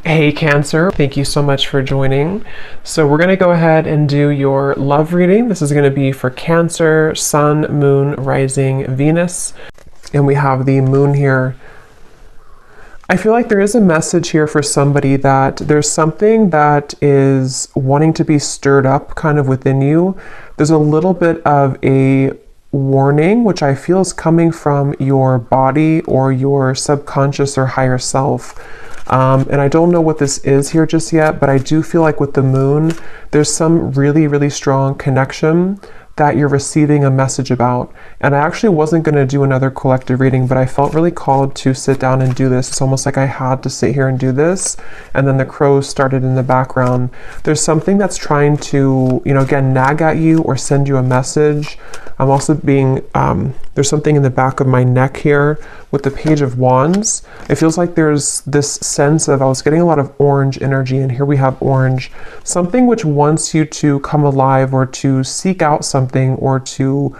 Hey Cancer, thank you so much for joining. So we're going to go ahead and do your love reading. This is going to be for Cancer, Sun, Moon, Rising, Venus. And we have the Moon here. I feel like there is a message here for somebody that there's something that is wanting to be stirred up kind of within you. There's a little bit of a warning, which I feel is coming from your body or your subconscious or higher self. And I don't know what this is here just yet, but I do feel like with the Moon, there's some really, really strong connection that you're receiving a message about. And I actually wasn't going to do another collective reading, but I felt really called to sit down and do this. It's almost like I had to sit here and do this. And then the crows started in the background. There's something that's trying to, again, nag at you or send you a message. I'm also being, there's something in the back of my neck here with the Page of Wands. It feels like there's this sense of, I was getting a lot of orange energy, and here we have orange. Something which wants you to come alive or to seek out something or to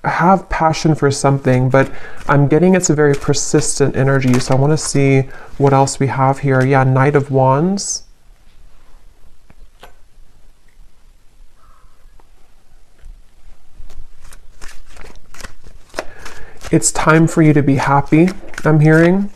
have passion for something, but I'm getting it's a very persistent energy. So I want to see what else we have here. Yeah, Knight of Wands. It's time for you to be happy, I'm hearing.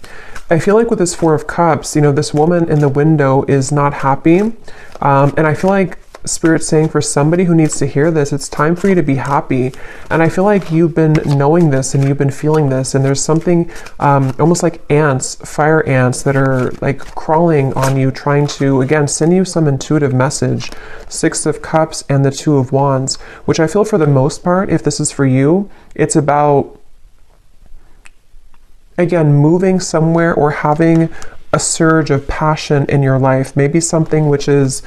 I feel like with this Four of Cups, this woman in the window is not happy. And I feel like Spirit's saying for somebody who needs to hear this, it's time for you to be happy. And I feel like you've been knowing this and you've been feeling this. And there's something almost like ants, fire ants that are like crawling on you, trying to, again, send you some intuitive message. Six of Cups and the Two of Wands, which I feel for the most part, if this is for you, it's about, again, moving somewhere or having a surge of passion in your life, maybe something which is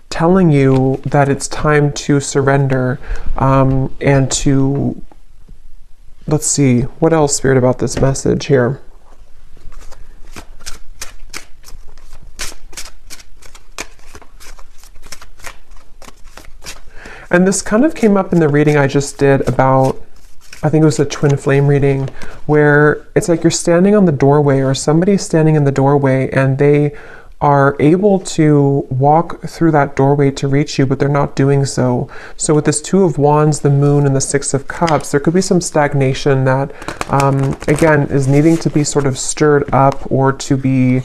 telling you that it's time to surrender and to, let's see, what else, Spirit, about this message here? And this kind of came up in the reading I just did about, I think it was a twin flame reading, where it's like you're standing on the doorway or somebody's standing in the doorway and they are able to walk through that doorway to reach you, but they're not doing so. So with this Two of Wands, the Moon, and the Six of Cups, there could be some stagnation that, again, is needing to be sort of stirred up or to be,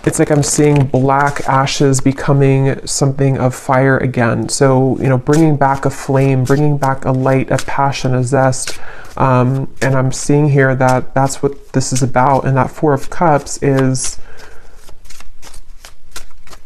it's like I'm seeing black ashes becoming something of fire again. So, bringing back a flame, bringing back a light, a passion, a zest. And I'm seeing here that that's what this is about. And that Four of Cups is,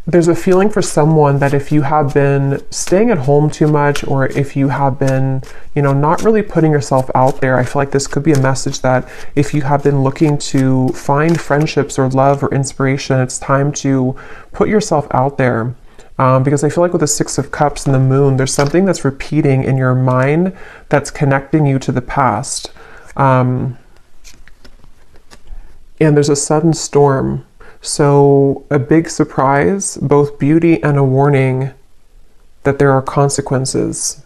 there's a feeling for someone that if you have been staying at home too much, or if you have been, not really putting yourself out there, I feel like this could be a message that if you have been looking to find friendships or love or inspiration, it's time to put yourself out there. Because I feel like with the Six of Cups and the Moon, there's something that's repeating in your mind that's connecting you to the past. And there's a sudden storm. So a big surprise, both beauty and a warning that there are consequences.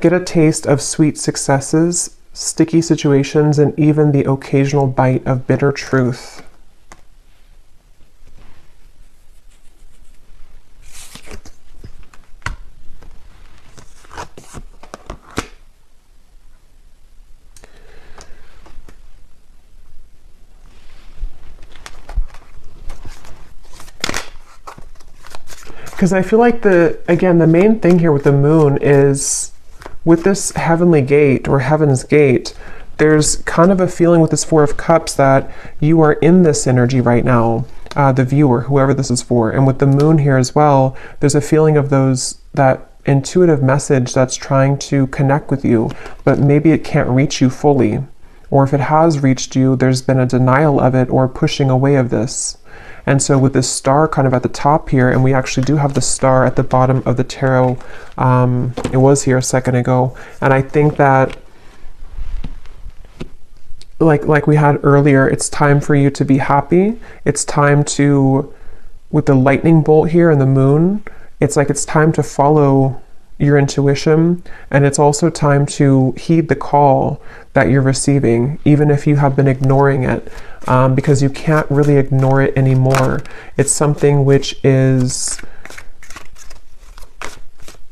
Get a taste of sweet successes, sticky situations, and even the occasional bite of bitter truth. Because I feel like the main thing here with the Moon is with this heavenly gate or heaven's gate, there's kind of a feeling with this Four of Cups that you are in this energy right now, the viewer, whoever this is for. And with the Moon here as well, there's a feeling of that intuitive message that's trying to connect with you, but maybe it can't reach you fully. Or if it has reached you, there's been a denial of it or pushing away of this. And so with this star kind of at the top here, and we actually do have the star at the bottom of the tarot, it was here a second ago, and I think that like we had earlier, it's time for you to be happy. It's time to, with the lightning bolt here and the Moon, it's like it's time to follow your intuition, and it's also time to heed the call that you're receiving, even if you have been ignoring it, because you can't really ignore it anymore. It's something which is,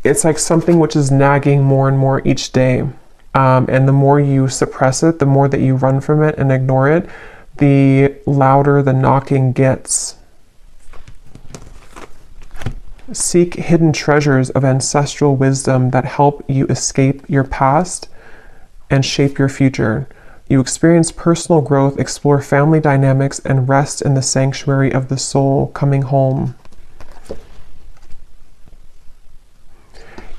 it's like something which is nagging more and more each day. And the more you suppress it, the more that you run from it and ignore it, the louder the knocking gets. Seek hidden treasures of ancestral wisdom that help you escape your past and shape your future. You experience personal growth, explore family dynamics, and rest in the sanctuary of the soul, coming home.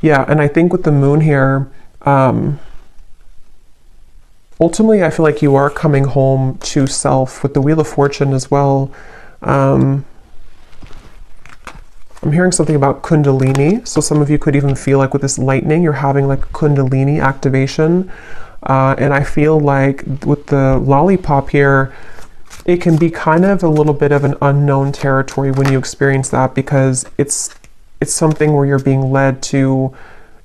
Yeah, and I think with the moon here, ultimately I feel like you are coming home to self. With the Wheel of Fortune as well, I'm hearing something about Kundalini. So some of you could even feel like with this lightning, you're having like Kundalini activation. And I feel like with the lollipop here, it can be kind of a little bit of an unknown territory when you experience that, because it's something where you're being led to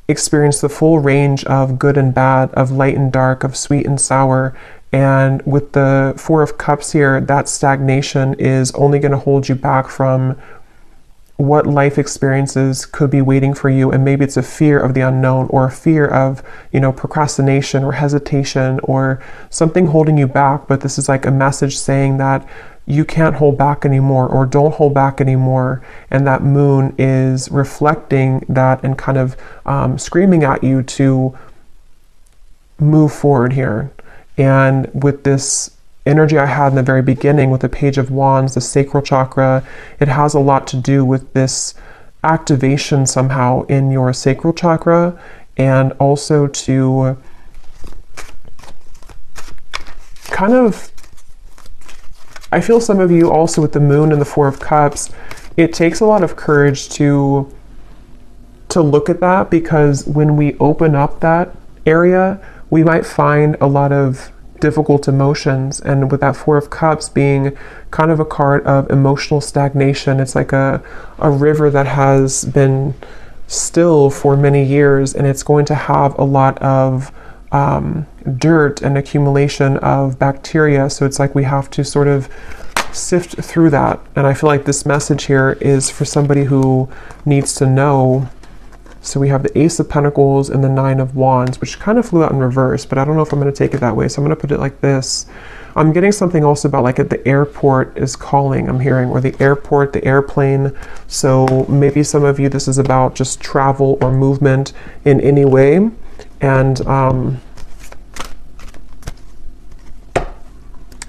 experience the full range of good and bad, of light and dark, of sweet and sour. And with the Four of Cups here, that stagnation is only going to hold you back from what life experiences could be waiting for you. And maybe it's a fear of the unknown, or a fear of, procrastination or hesitation or something holding you back. But this is like a message saying that you can't hold back anymore, or don't hold back anymore. And that moon is reflecting that and kind of screaming at you to move forward here. And with this energy I had in the very beginning with the Page of Wands, the sacral chakra, it has a lot to do with this activation somehow in your sacral chakra, and also to kind of, I feel some of you also with the moon and the Four of Cups, it takes a lot of courage to look at that, because when we open up that area, we might find a lot of difficult emotions. And with that Four of Cups being kind of a card of emotional stagnation, it's like a river that has been still for many years, and it's going to have a lot of dirt and accumulation of bacteria. So it's like we have to sort of sift through that. And I feel like this message here is for somebody who needs to know. So we have the Ace of Pentacles and the Nine of Wands, which kind of flew out in reverse, but I don't know if I'm going to take it that way. So I'm going to put it like this. I'm getting something also about like at the airport is calling, I'm hearing, or the airport, the airplane. So maybe some of you, this is about just travel or movement in any way. And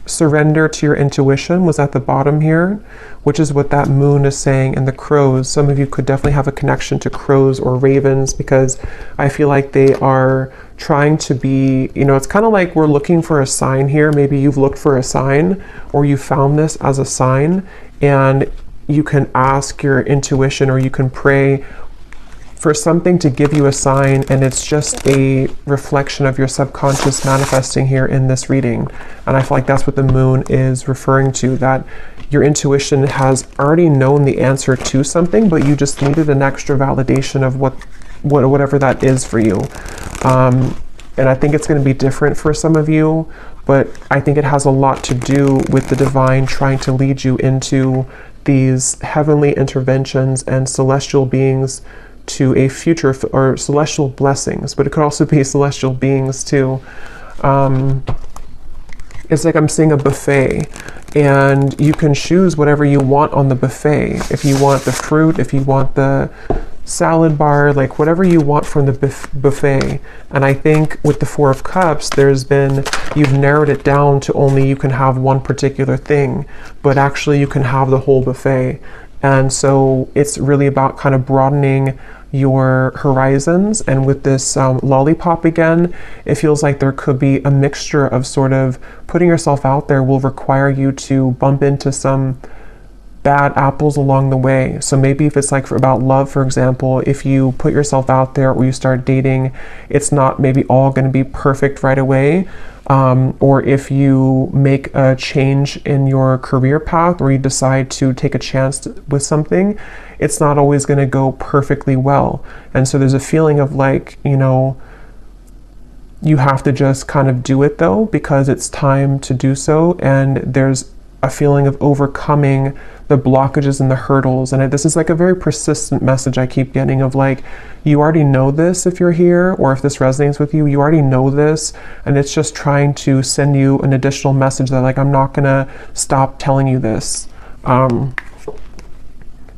surrender to your intuition was at the bottom here, which is what that moon is saying. And the crows, some of you could definitely have a connection to crows or ravens, because I feel like they are trying to be, it's kind of like we're looking for a sign here. Maybe you've looked for a sign, or you found this as a sign, and you can ask your intuition, or you can pray for something to give you a sign, and it's just a reflection of your subconscious manifesting here in this reading. And I feel like that's what the moon is referring to, that your intuition has already known the answer to something, but you just needed an extra validation of whatever that is for you. And I think it's going to be different for some of you, but I think it has a lot to do with the divine trying to lead you into these heavenly interventions and celestial beings to a future, or celestial blessings, but it could also be celestial beings too. It's like I'm seeing a buffet, and you can choose whatever you want on the buffet. If you want the fruit, if you want the salad bar, like whatever you want from the buffet. And I think with the Four of Cups, you've narrowed it down to only you can have one particular thing, but actually you can have the whole buffet. And so it's really about kind of broadening your horizons. And with this lollipop again, it feels like there could be a mixture of sort of putting yourself out there will require you to bump into some bad apples along the way. So maybe if it's like about love, for example, if you put yourself out there or you start dating, it's not maybe all going to be perfect right away. or if you make a change in your career path, or you decide to take a chance with something, it's not always going to go perfectly well. And so there's a feeling of like, you know, you have to just kind of do it though, because it's time to do so. And there's a feeling of overcoming the blockages and the hurdles. And this is like a very persistent message I keep getting of like, you already know this if you're here, or if this resonates with you, you already know this. And it's just trying to send you an additional message that like, I'm not gonna stop telling you this.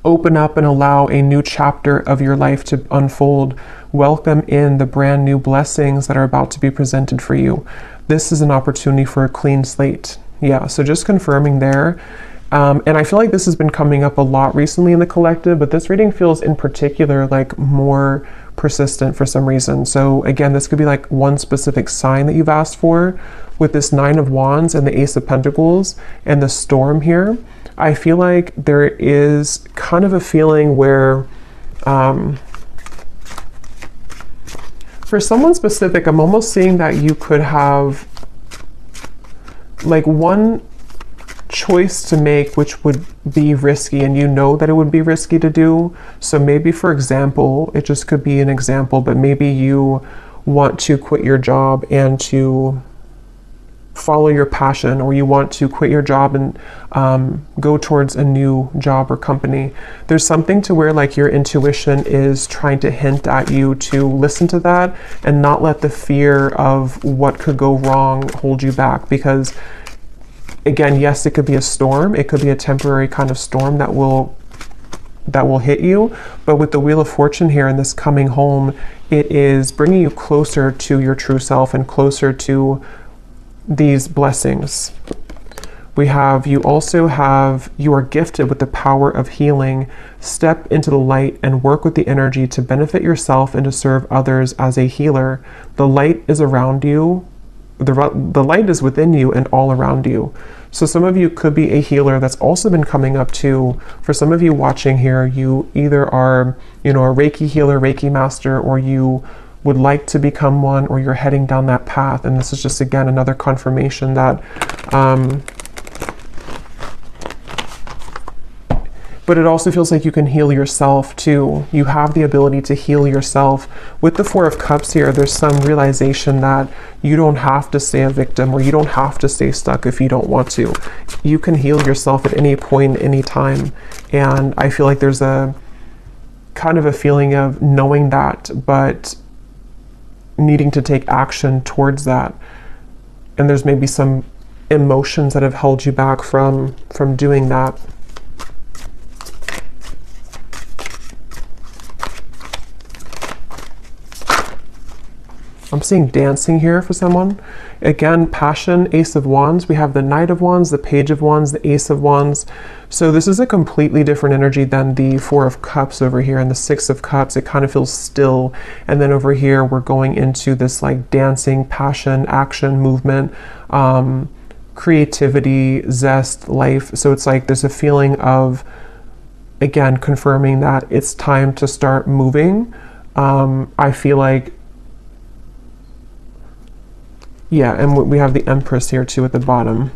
Open up and allow a new chapter of your life to unfold. Welcome in the brand new blessings that are about to be presented for you. This is an opportunity for a clean slate. Yeah, so just confirming there. And I feel like this has been coming up a lot recently in the collective, but this reading feels in particular like more persistent for some reason. So again, this could be like one specific sign that you've asked for. With this Nine of Wands and the Ace of Pentacles and the Storm here, I feel like there is kind of a feeling where, for someone specific, I'm almost seeing that you could have like one choice to make which would be risky, and you know that it would be risky to do. So maybe, for example, it just could be an example, but maybe you want to quit your job and to follow your passion, or you want to quit your job and go towards a new job or company. There's something to where like your intuition is trying to hint at you to listen to that and not let the fear of what could go wrong hold you back. Because again, yes, it could be a storm. It could be a temporary kind of storm that will hit you. But with the Wheel of Fortune here and this coming home, it is bringing you closer to your true self and closer to these blessings. You are gifted with the power of healing. Step into the light and work with the energy to benefit yourself and to serve others as a healer. The light is around you. The light is within you and all around you. So some of you could be a healer. That's also been coming up too. For some of you watching here, you either are, you know, a Reiki healer, Reiki master, or you would like to become one, or you're heading down that path. And this is just, again, another confirmation that, but it also feels like you can heal yourself too. You have the ability to heal yourself. With the Four of Cups here, there's some realization that you don't have to stay a victim, or you don't have to stay stuck if you don't want to. You can heal yourself at any point, any time. And I feel like there's a kind of a feeling of knowing that, but needing to take action towards that. And there's maybe some emotions that have held you back from doing that. I'm seeing dancing here for someone. Again, passion, Ace of Wands. We have the Knight of Wands, the Page of Wands, the Ace of Wands. So this is a completely different energy than the Four of Cups over here and the Six of Cups. It kind of feels still. And then over here, we're going into this like dancing, passion, action, movement, creativity, zest, life. So it's like there's a feeling of, again, confirming that it's time to start moving. I feel like, yeah, and we have the Empress here too at the bottom.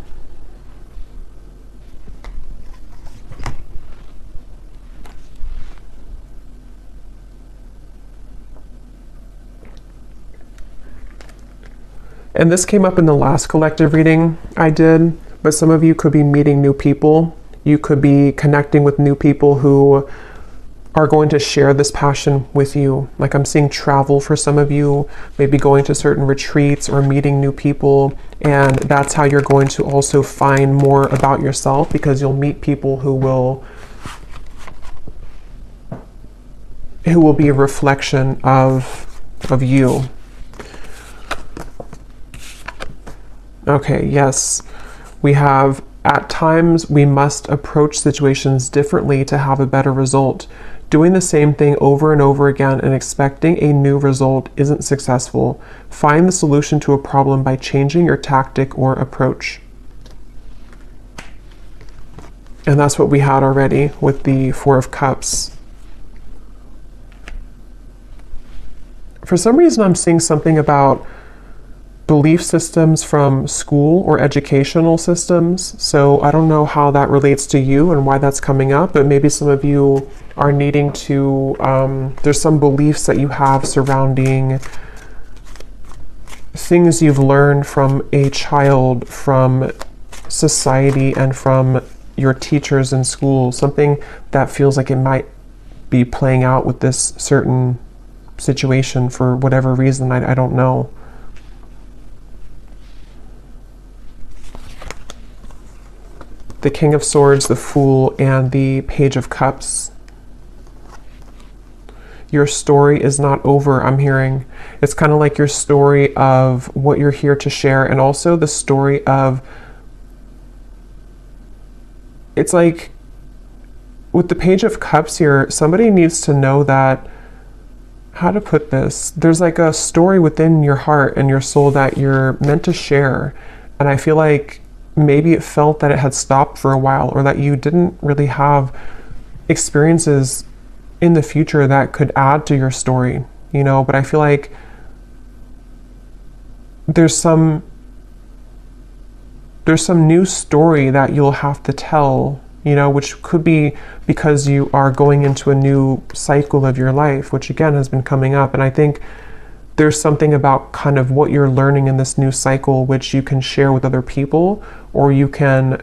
And this came up in the last collective reading I did, but some of you could be meeting new people. You could be connecting with new people who are going to share this passion with you. Like I'm seeing travel for some of you, maybe going to certain retreats or meeting new people. And that's how you're going to also find more about yourself, because you'll meet people who will be a reflection of you. Okay, yes, we have, at times we must approach situations differently to have a better result. Doing the same thing over and over again and expecting a new result isn't successful. Find the solution to a problem by changing your tactic or approach. And that's what we had already with the Four of Cups. For some reason, I'm seeing something about belief systems from school or educational systems. So I don't know how that relates to you and why that's coming up, but maybe some of you are needing to, there's some beliefs that you have surrounding things you've learned from a child, from society, and from your teachers in school. Something that feels like it might be playing out with this certain situation for whatever reason. I don't know. The King of Swords, the Fool, and the Page of Cups. Your story is not over, I'm hearing. It's kind of like your story of what you're here to share, and also the story of, it's like with the Page of Cups here, somebody needs to know that, how to put this, there's like a story within your heart and your soul that you're meant to share. And I feel like maybe it felt that it had stopped for a while, or that you didn't really have experiences in the future that could add to your story, you know. But I feel like there's some new story that you'll have to tell, you know, which could be because you are going into a new cycle of your life, which again has been coming up. And I think there's something about kind of what you're learning in this new cycle, which you can share with other people, or you can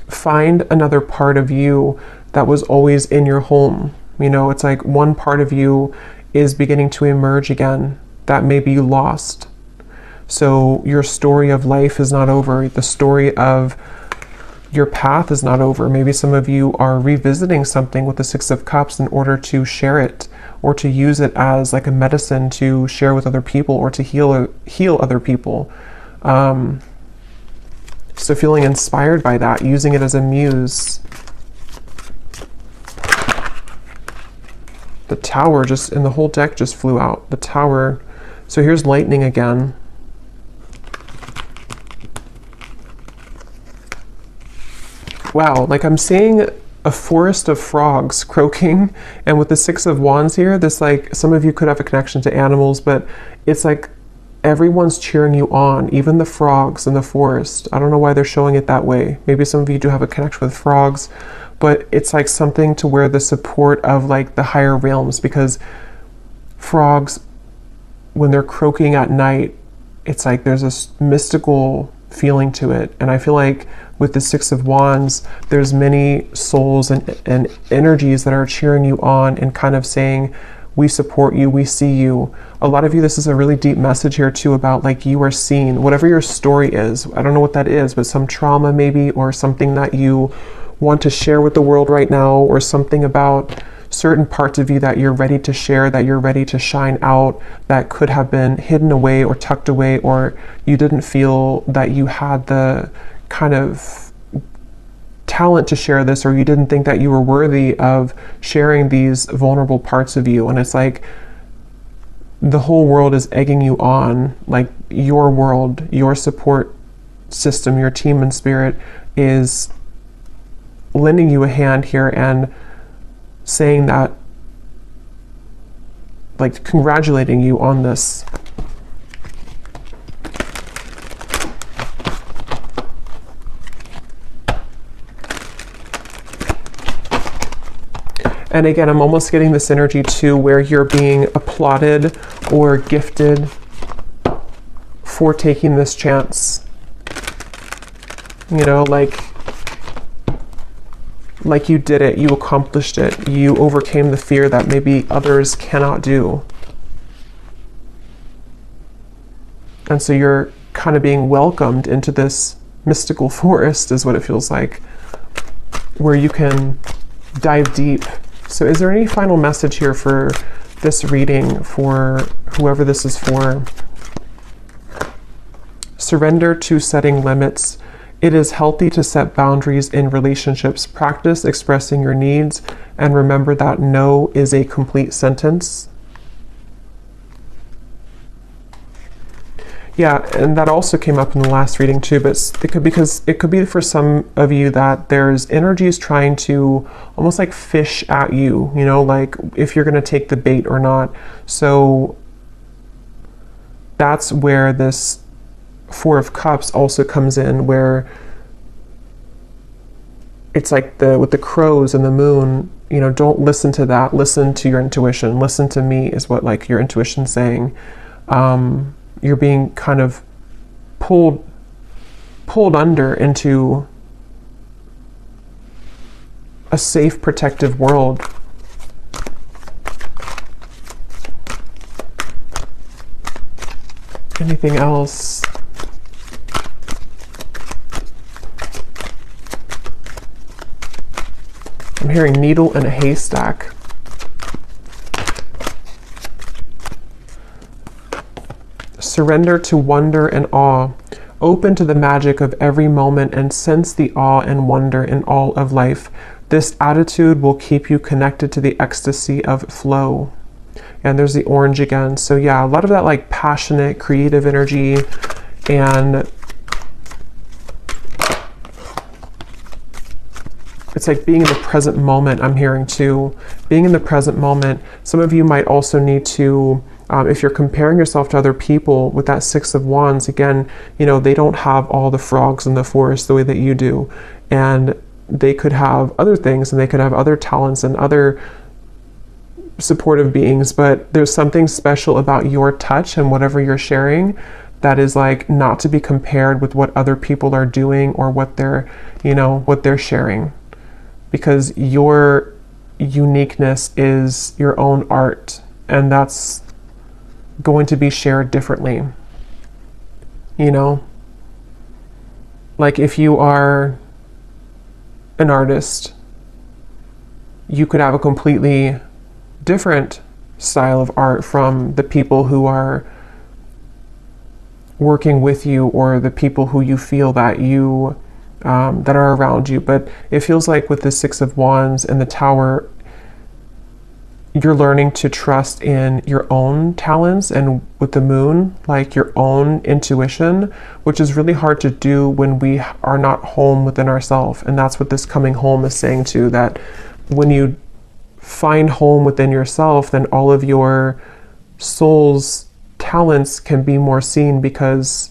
find another part of you that was always in your home. You know, it's like one part of you is beginning to emerge again that maybe you lost. So your story of life is not over. The story of your path is not over. Maybe some of you are revisiting something with the Six of Cups in order to share it, or to use it as like a medicine to share with other people, or to heal other people. So feeling inspired by that, using it as a muse. The Tower just, and the whole deck just flew out. The Tower. So here's lightning again. Wow, like I'm seeing a forest of frogs croaking, and with the Six of Wands here, this, like, some of you could have a connection to animals, but it's like everyone's cheering you on, even the frogs in the forest. I don't know why they're showing it that way. Maybe some of you do have a connection with frogs, but it's like something to where the support of like the higher realms, because frogs, when they're croaking at night, it's like there's this mystical feeling to it. And I feel like with the Six of Wands, there's many souls and energies that are cheering you on and kind of saying, we support you, we see you. A lot of you, this is a really deep message here too about like you are seen, whatever your story is. I don't know what that is, but some trauma maybe, or something that you want to share with the world right now, or something about certain parts of you that you're ready to share, that you're ready to shine out, that could have been hidden away or tucked away, or you didn't feel that you had the kind of talent to share this, or you didn't think that you were worthy of sharing these vulnerable parts of you. And it's like the whole world is egging you on, like your world, your support system, your team and spirit is lending you a hand here and saying that, like congratulating you on this. And again, I'm almost getting this energy too, where you're being applauded or gifted for taking this chance. You know, like you did it, you accomplished it, you overcame the fear that maybe others cannot do. And so you're kind of being welcomed into this mystical forest, is what it feels like, where you can dive deep. So is there any final message here for this reading, for whoever this is for? Surrender to setting limits. It is healthy to set boundaries in relationships. Practice expressing your needs, and remember that no is a complete sentence. Yeah, and that also came up in the last reading too, but it could be for some of you that there's energies trying to almost like fish at you, you know, like if you're going to take the bait or not. So that's where this Four of Cups also comes in, where it's like with the crows and the moon, you know, don't listen to that. Listen to your intuition. Listen to me is what like your intuition's saying. You're being kind of pulled under into a safe, protective world. Anything else? I'm hearing needle in a haystack. Surrender to wonder and awe. Open to the magic of every moment and sense the awe and wonder in all of life. This attitude will keep you connected to the ecstasy of flow. And there's the orange again. So yeah, a lot of that like passionate, creative energy, and it's like being in the present moment. I'm hearing too, being in the present moment. Some of you might also need to, if you're comparing yourself to other people with that Six of Wands, again, you know, they don't have all the frogs in the forest the way that you do. And they could have other things, and they could have other talents and other supportive beings, but there's something special about your touch and whatever you're sharing that is like not to be compared with what other people are doing or what they're, you know, what they're sharing, because your uniqueness is your own art, and that's going to be shared differently. You know, like if you are an artist, you could have a completely different style of art from the people who are working with you, or the people who you feel that you that are around you. But it feels like with the Six of Wands and the Tower, you're learning to trust in your own talents, and with the Moon, like your own intuition, which is really hard to do when we are not home within ourselves. And that's what this coming home is saying too, that when you find home within yourself, then all of your soul's talents can be more seen, because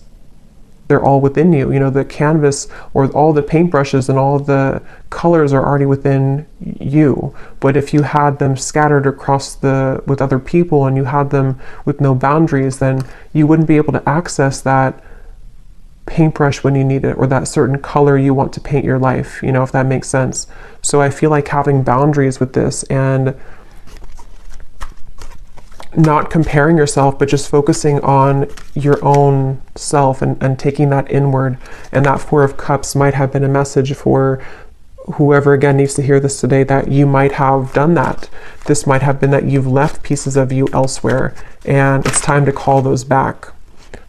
they're all within you. You know, the canvas or all the paintbrushes and all of the colors are already within you. But if you had them scattered across with other people, and you had them with no boundaries, then you wouldn't be able to access that paintbrush when you need it, or that certain color you want to paint your life, you know, if that makes sense. So I feel like having boundaries with this, and not comparing yourself, but just focusing on your own self, and taking that inward. And that Four of Cups might have been a message for whoever again needs to hear this today, that you might have done that. This might have been that you've left pieces of you elsewhere, and it's time to call those back.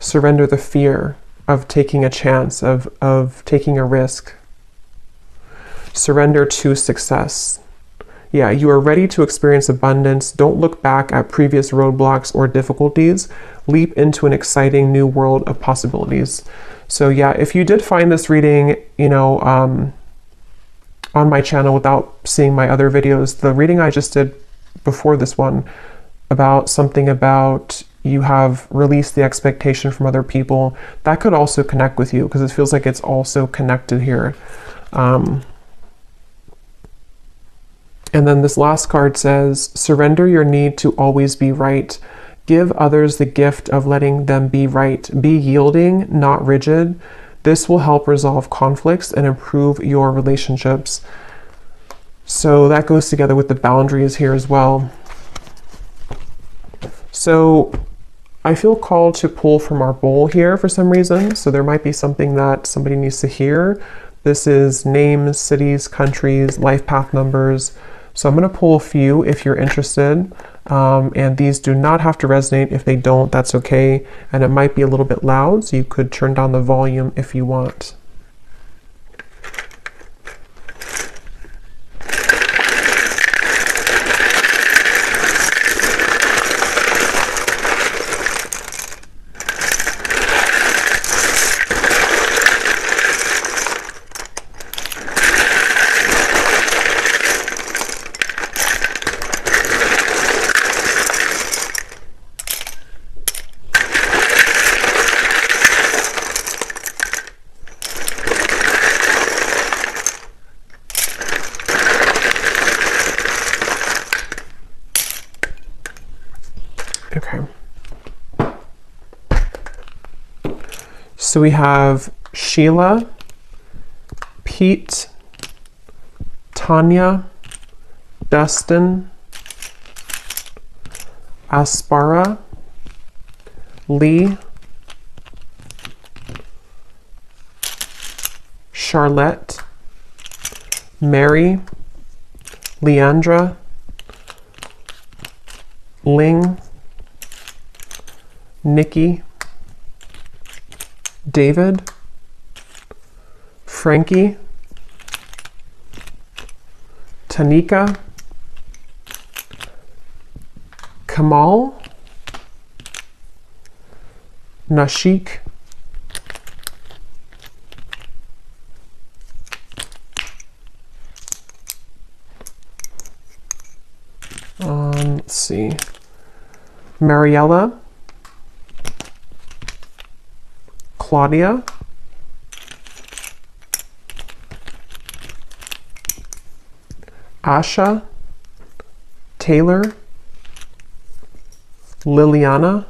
Surrender the fear of taking a chance, of taking a risk. Surrender to success. Yeah, you are ready to experience abundance. Don't look back at previous roadblocks or difficulties. Leap into an exciting new world of possibilities. So yeah, if you did find this reading, you know, on my channel without seeing my other videos, the reading I just did before this one about something about you have released the expectation from other people, that could also connect with you, because it feels like it's also connected here. And then this last card says, surrender your need to always be right. Give others the gift of letting them be right. Be yielding, not rigid. This will help resolve conflicts and improve your relationships. So that goes together with the boundaries here as well. So I feel called to pull from our bowl here for some reason. So there might be something that somebody needs to hear. This is names, cities, countries, life path numbers. So I'm going to pull a few if you're interested. And these do not have to resonate. If they don't, that's okay. And it might be a little bit loud, so you could turn down the volume if you want. So we have Sheila, Pete, Tanya, Dustin, Aspara, Lee, Charlotte, Mary, Leandra, Ling, Nikki, David, Frankie, Tanika, Kamal, Nashik, let's see, Mariella, Claudia, Asha, Taylor, Liliana,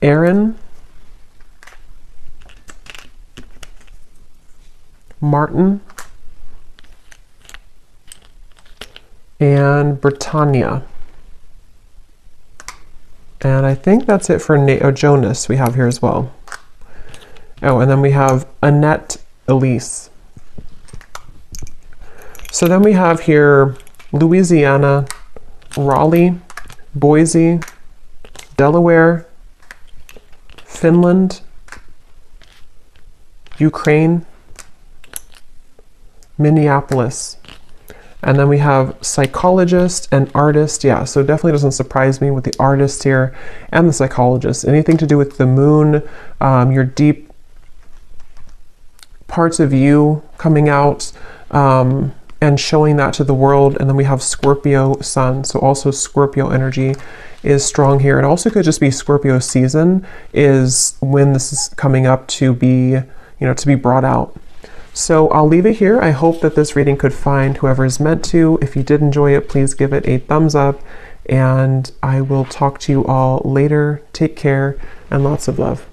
Aaron, Martin, and Britannia. And I think that's it for Jonas we have here as well. Oh, and then we have Annette Elise. So then we have here Louisiana, Raleigh, Boise, Delaware, Finland, Ukraine, Minneapolis. And then we have psychologist and artist. Yeah, so definitely doesn't surprise me with the artist here and the psychologist. Anything to do with the moon, your deep parts of you coming out and showing that to the world. And then we have Scorpio sun. So also Scorpio energy is strong here. It also could just be Scorpio season is when this is coming up to be, to be brought out. So I'll leave it here. I hope that this reading could find whoever is meant to. If you did enjoy it, please give it a thumbs up, and I will talk to you all later. Take care and lots of love.